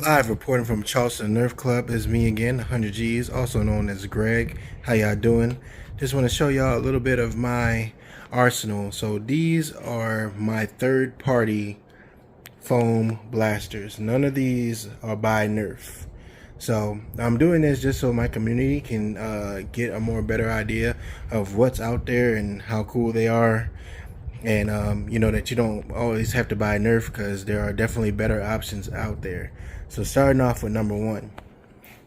Live reporting from Charleston Nerf Club is me again, 100 G's, also known as Greg. How y'all doing? Just want to show y'all a little bit of my arsenal. So these are my third-party foam blasters. None of these are by Nerf. So I'm doing this just so my community can get a more better idea of what's out there and how cool they are. And you know that you don't always have to buy Nerf because there are definitely better options out there. So starting off with number one,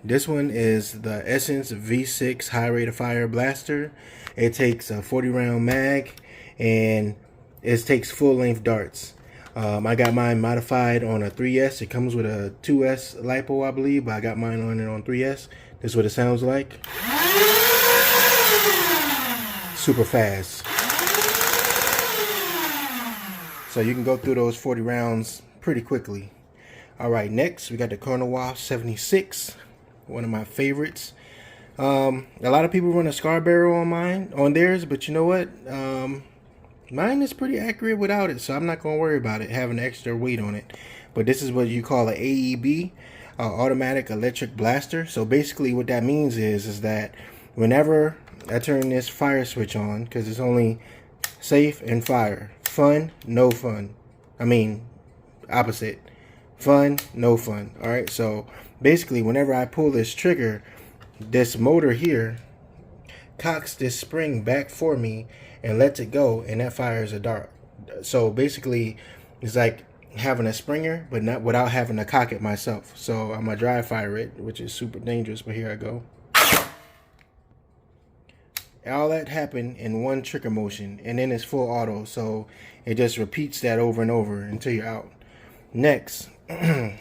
this one is the Essence V6 High Rate of Fire Blaster. It takes a 40 round mag and it takes full length darts. I got mine modified on a 3S. It comes with a 2S LiPo, I believe, but I got mine on it on 3S. This is what it sounds like. Super fast. So you can go through those 40 rounds pretty quickly. All right, next we got the Colonel Wasp 76, one of my favorites. A lot of people run a Scar Barrel on theirs, but you know what? Mine is pretty accurate without it, so I'm not gonna worry about it having extra weight on it. But this is what you call an AEB, automatic electric blaster. So basically, what that means is that whenever I turn this fire switch on, because it's only safe and fire, fun, no fun. I mean, opposite. Fun, no fun. All right, so basically whenever I pull this trigger, this motor here cocks this spring back for me and lets it go, and that fires a dart. So basically it's like having a springer but not without having to cock it myself. So I'm gonna dry fire it, which is super dangerous, but here I go. All that happened in one trigger motion, and then it's full auto, so it just repeats that over and over until you're out. Next,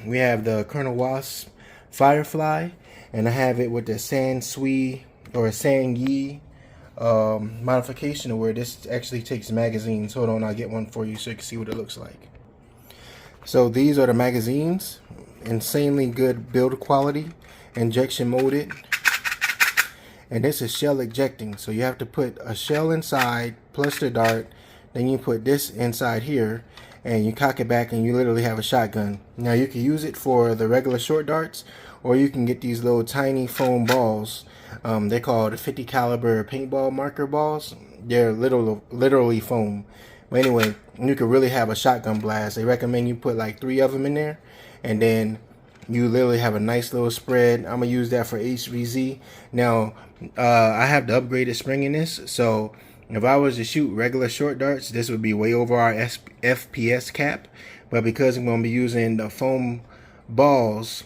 we have the Colonel Wasp Firefly, and I have it with the San Sui or San Yi modification, where this actually takes magazines. Hold on, I'll get one for you so you can see what it looks like. So these are the magazines. Insanely good build quality, injection molded. And this is shell ejecting, so you have to put a shell inside plus the dart, then you put this inside here and you cock it back and you literally have a shotgun. Now you can use it for the regular short darts, or you can get these little tiny foam balls. They're called 50 caliber paintball marker balls. They're literally foam. But anyway, you could really have a shotgun blast. They recommend you put like 3 of them in there, and then you literally have a nice little spread. I'm gonna use that for HVZ. Now, I have the upgraded spring in this, so if I was to shoot regular short darts, this would be way over our FPS cap. But because I'm gonna be using the foam balls,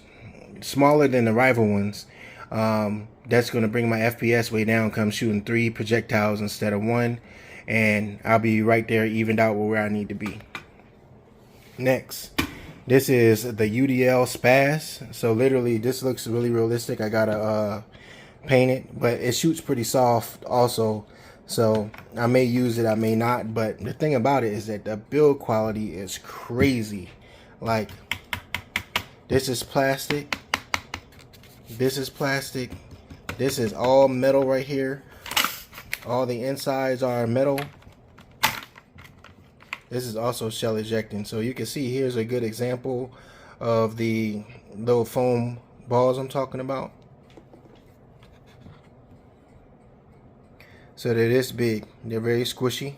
smaller than the rival ones, that's gonna bring my FPS way down. Come shooting 3 projectiles instead of 1, and I'll be right there, evened out with where I need to be. Next. This is the UDL Spaz. So literally this looks really realistic. I gotta paint it, but it shoots pretty soft also. So I may use it, I may not. But the thing about it is that the build quality is crazy. Like, this is plastic. This is plastic. This is all metal right here. All the insides are metal. This is also shell ejecting, so you can see here's a good example of the little foam balls I'm talking about. So they're this big. They're very squishy,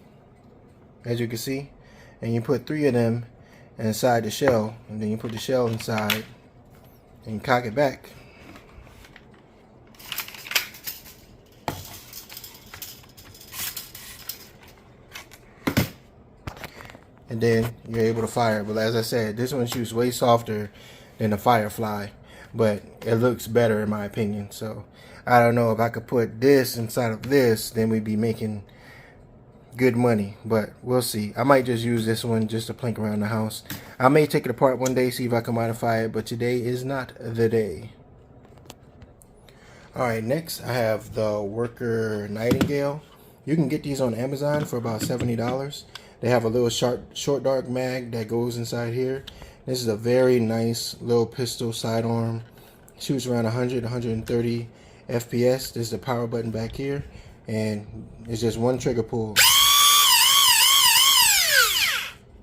as you can see. And you put 3 of them inside the shell, and then you put the shell inside and cock it back. And then you're able to fire. But as I said, this one shoots way softer than the Firefly, but it looks better in my opinion. So I don't know if I could put this inside of this, then we'd be making good money, but we'll see. I might just use this one just to plink around the house. I may take it apart one day, see if I can modify it, but today is not the day. Alright, next I have the Worker Nightingale. You can get these on Amazon for about $70. They have a little short dark mag that goes inside here. This is a very nice little pistol sidearm. Shoots around 100, 130 FPS. This is the power button back here, and it's just one trigger pull.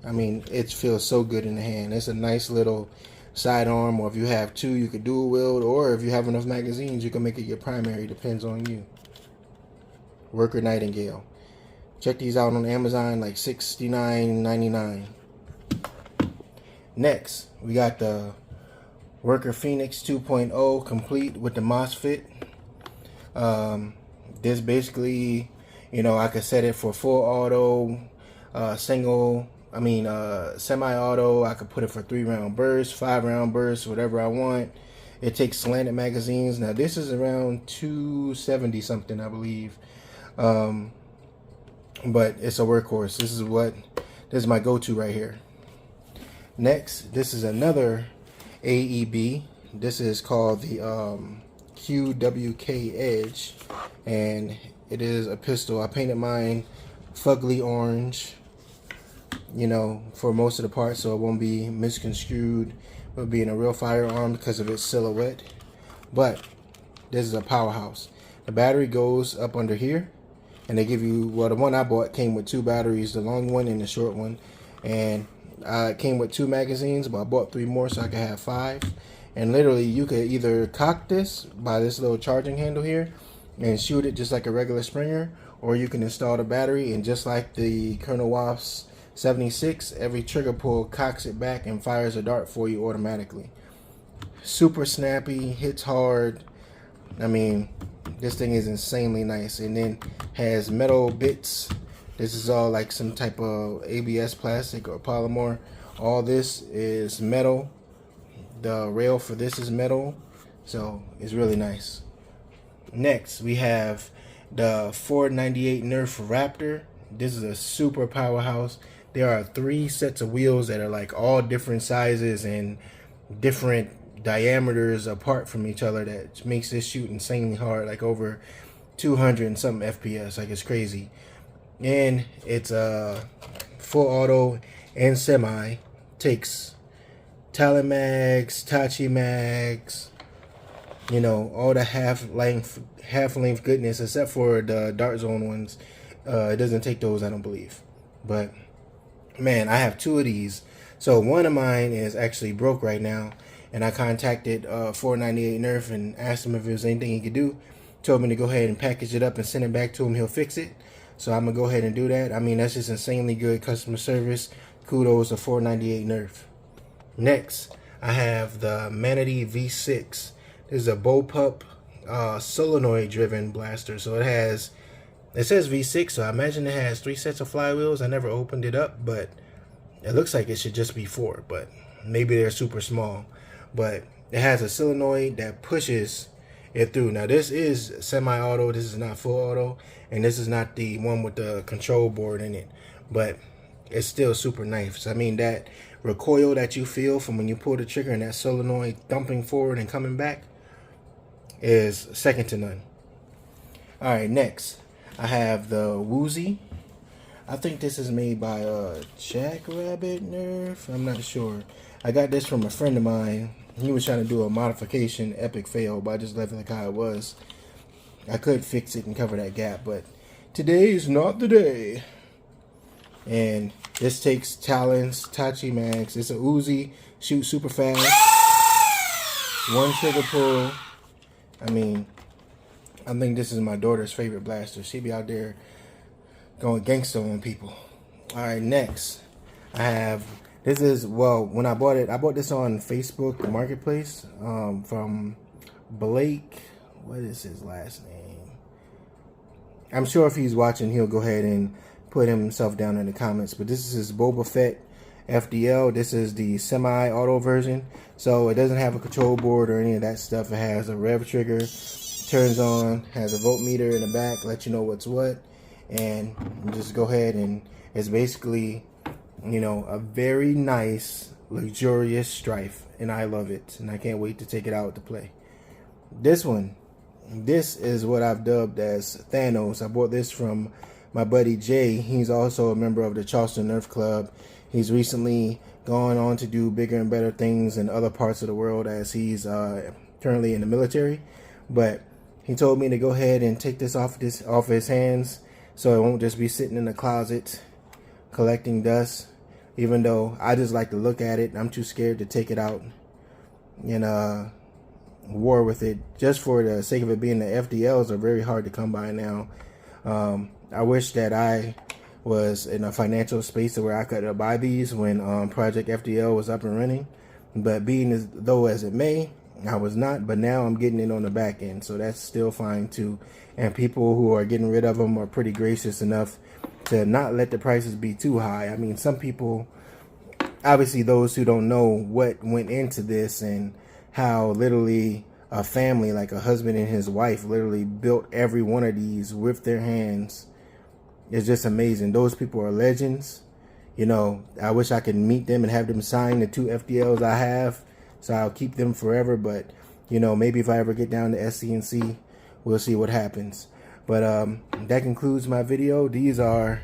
I mean, it feels so good in the hand. It's a nice little sidearm, or if you have two, you could dual wield, or if you have enough magazines, you can make it your primary. Depends on you. Worker Nightingale. Check these out on Amazon, like $69.99. Next, we got the Worker Phoenix 2.0 complete with the MOSFET. This basically, you know, I could set it for full auto, semi-auto. I could put it for 3-round bursts, 5-round bursts, whatever I want. It takes slanted magazines. Now this is around 270 something, I believe. But it's a workhorse. This is my go-to right here. Next, this is another AEB. This is called the QWK Edge, and it is a pistol. I painted mine fugly orange, you know, for most of the parts, so it won't be misconstrued with being a real firearm because of its silhouette. But this is a powerhouse. The battery goes up under here, and they give you, well, the one I bought came with 2 batteries, the long one and the short one, and it came with 2 magazines, but I bought 3 more so I could have 5. And literally you could either cock this by this little charging handle here and shoot it just like a regular Springer, or you can install the battery, and just like the Colonel Wasp 76, every trigger pull cocks it back and fires a dart for you automatically. Super snappy, hits hard. I mean, this thing is insanely nice, and then has metal bits. This is all like some type of ABS plastic or polymer. All this is metal. The rail for this is metal, so it's really nice. Next, we have the 498 Nerf Raptor. This is a super powerhouse. There are 3 sets of wheels that are like all different sizes and different diameters apart from each other, that makes this shoot insanely hard, like over 200 and something FPS. Like, it's crazy. And it's a full auto and semi. Takes Talon mags, Tachi mags, you know, all the half length goodness, except for the Dart Zone ones. It doesn't take those, I don't believe. But man, I have 2 of these. So one of mine is actually broke right now, and I contacted 498 Nerf and asked him if there was anything he could do. Told me to go ahead and package it up and send it back to him. He'll fix it. So I'm gonna go ahead and do that. I mean, that's just insanely good customer service. Kudos to 498 Nerf. Next, I have the Manatee V6. This is a bullpup solenoid driven blaster. So it says V6, so I imagine it has 3 sets of flywheels. I never opened it up, but it looks like it should just be 4, but maybe they're super small. But it has a solenoid that pushes it through. Now this is semi-auto, this is not full auto, and this is not the one with the control board in it, but it's still super nice. I mean, that recoil that you feel from when you pull the trigger and that solenoid thumping forward and coming back is second to none. Alright, next I have the Woozy. I think this is made by Jack Rabbit Nerf. I'm not sure. I got this from a friend of mine. He was trying to do a modification, epic fail, but I just left it like how it was. I could fix it and cover that gap, but today is not the day. And this takes Talons, Tachi mags. It's a Uzi, shoots super fast. 1 trigger pull. I mean, I think this is my daughter's favorite blaster. She be out there going gangster on people. Alright, next I have, this is, well, when I bought this on Facebook Marketplace from Blake. What is his last name? I'm sure if he's watching, he'll go ahead and put himself down in the comments. But this is his Boba Fett FDL. This is the semi-auto version, so it doesn't have a control board or any of that stuff. It has a rev trigger, turns on, has a voltmeter in the back, let you know what's what, and you just go ahead, and it's basically, you know, a very nice, luxurious Strife, and I love it, and I can't wait to take it out to play. This one, this is what I've dubbed as Thanos. I bought this from my buddy Jay. He's also a member of the Charleston Nerf Club. He's recently gone on to do bigger and better things in other parts of the world, as he's currently in the military. But he told me to go ahead and take this off his hands, so it won't just be sitting in the closet collecting dust. Even though I just like to look at it, I'm too scared to take it out in war with it, just for the sake of it being the FDLs are very hard to come by now. I wish that I was in a financial space where I could buy these when Project FDL was up and running, but being as though as it may, I was not. But now I'm getting it on the back end, so that's still fine too. And people who are getting rid of them are pretty gracious enough to not let the prices be too high. I mean, some people, obviously those who don't know what went into this and how literally a family, like a husband and his wife, literally built every one of these with their hands. It's just amazing. Those people are legends. You know, I wish I could meet them and have them sign the 2 FDLs I have, so I'll keep them forever. But, you know, maybe if I ever get down to SCNC, we'll see what happens. But that concludes my video. These are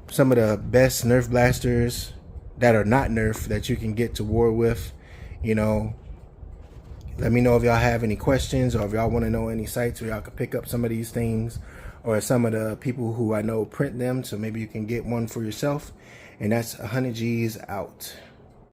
some of the best Nerf blasters that are not Nerf that you can get to war with. You know, let me know if y'all have any questions, or if y'all want to know any sites where y'all can pick up some of these things, or some of the people who I know print them, so maybe you can get one for yourself. And that's 100 G's out.